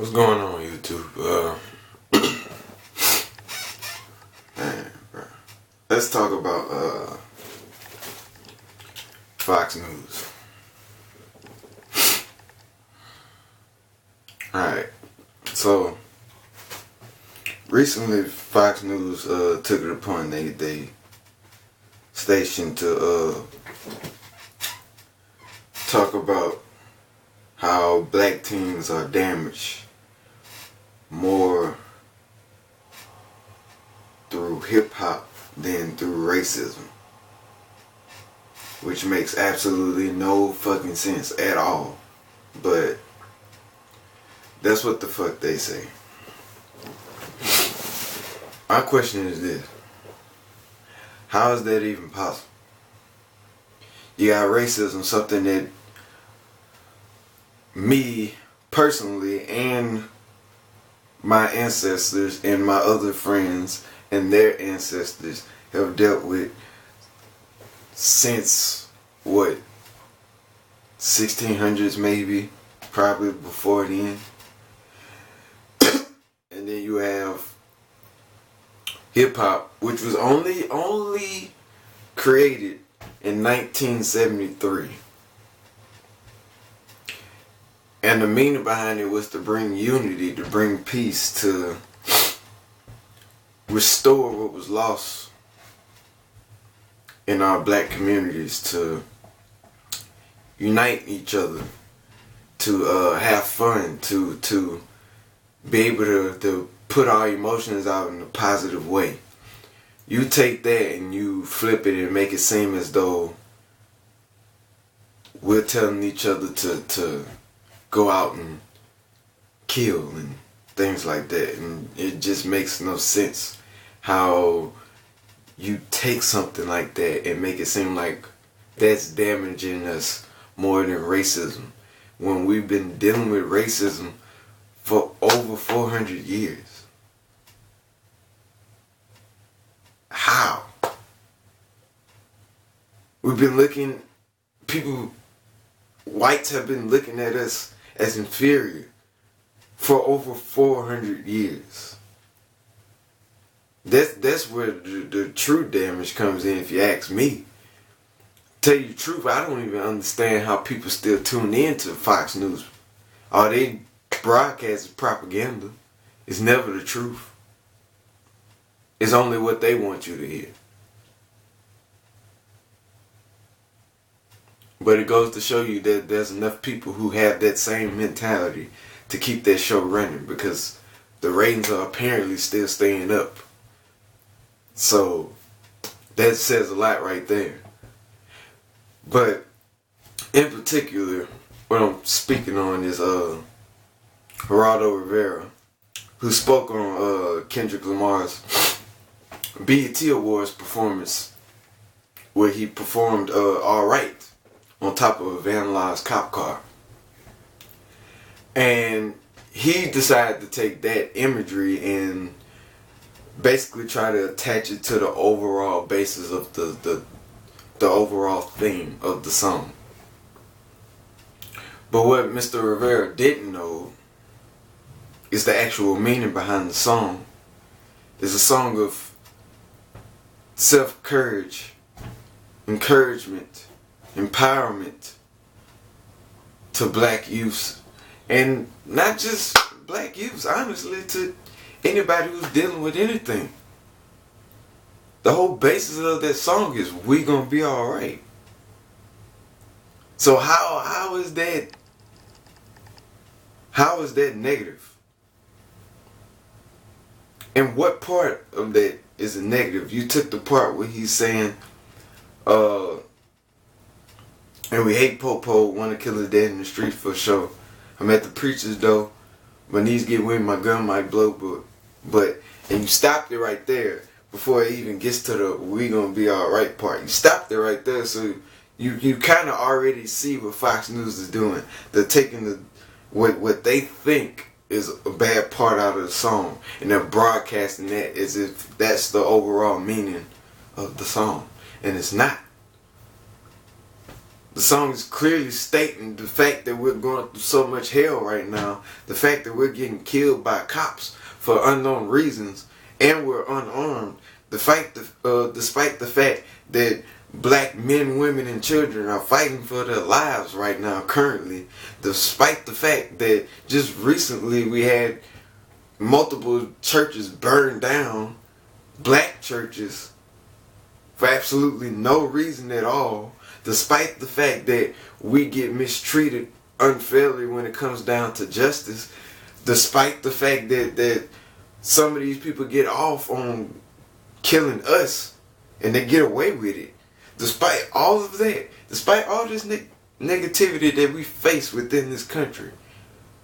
What's going on, YouTube? Man, bro. Let's talk about Fox News. Alright, so recently Fox News took it upon they station to talk about how black teens are damaged more through hip-hop than through racism, which makes absolutely no fucking sense at all, but that's what the fuck they say. My question is this: how is that even possible? You got racism, something that me personally and my ancestors and my other friends and their ancestors have dealt with since what, 1600s maybe, probably before then. And then you have hip hop, which was only created in 1973. And the meaning behind it was to bring unity, to bring peace, to restore what was lost in our black communities, to unite each other, to have fun, to be able to put our emotions out in a positive way. You take that and you flip it and make it seem as though we're telling each other to go out and kill and things like that, and it just makes no sense how you take something like that and make it seem like that's damaging us more than racism, when we've been dealing with racism for over 400 years. How? We've been looking, whites have been looking at us as inferior for over 400 years. That's where the true damage comes in, if you ask me. Tell you the truth, I don't even understand how people still tune in to Fox News. All they broadcast is propaganda. It's never the truth. It's only what they want you to hear. But it goes to show you that there's enough people who have that same mentality to keep that show running, because the ratings are apparently still staying up. So that says a lot right there. But in particular, what I'm speaking on is Geraldo Rivera, who spoke on Kendrick Lamar's BET Awards performance, where he performed Alright on top of a vandalized cop car. And he decided to take that imagery and basically try to attach it to the overall basis of the overall theme of the song. But what Mr. Rivera didn't know is the actual meaning behind the song. It's a song of self-courage, encouragement, empowerment to black youths, and not just black youths, honestly, to anybody who's dealing with anything. The whole basis of that song is "we gonna be alright." So how is that negative? And what part of that is a negative? You took the part where he's saying and we hate Popo, want to kill his dad in the street for sure. I'm at the preacher's door, my knees get weak, my gun might blow, but and you stopped it right there before it even gets to the "we gonna be alright" part. You stopped it right there, so you kind of already see what Fox News is doing. They're taking what they think is a bad part out of the song, and they're broadcasting that as if that's the overall meaning of the song, and it's not. The song is clearly stating the fact that we're going through so much hell right now, the fact that we're getting killed by cops for unknown reasons, and we're unarmed. Despite the fact that black men, women, and children are fighting for their lives right now currently, despite the fact that just recently we had multiple churches burned down, black churches, for absolutely no reason at all, despite the fact that we get mistreated unfairly when it comes down to justice, despite the fact that some of these people get off on killing us and they get away with it. Despite all of that, despite all this negativity that we face within this country,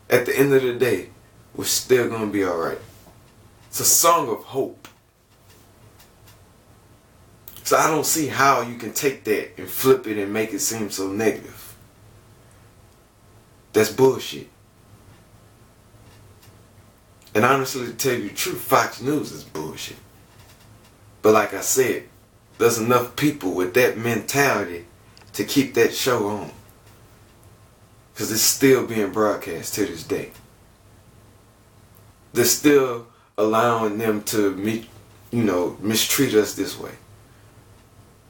at the end of the day, we're still going to be alright. It's a song of hope. So I don't see how you can take that and flip it and make it seem so negative. That's bullshit. And honestly, to tell you the truth, Fox News is bullshit. But like I said, there's enough people with that mentality to keep that show on. Because it's still being broadcast to this day. They're still allowing them to mistreat us this way.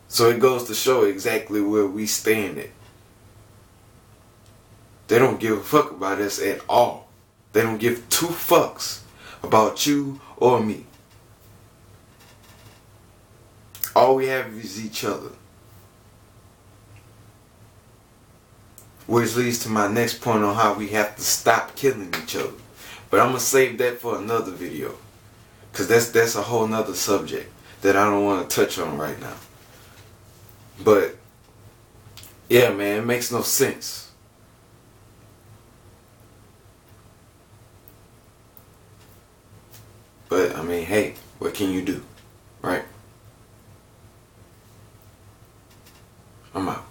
So it goes to show exactly where we stand at. They don't give a fuck about us at all. They don't give two fucks about you or me. All we have is each other. Which leads to my next point on how we have to stop killing each other. But I'm going to save that for another video. Because that's a whole nother subject that I don't want to touch on right now. But, yeah, man, it makes no sense. But, I mean, hey, what can you do? Right? I'm out.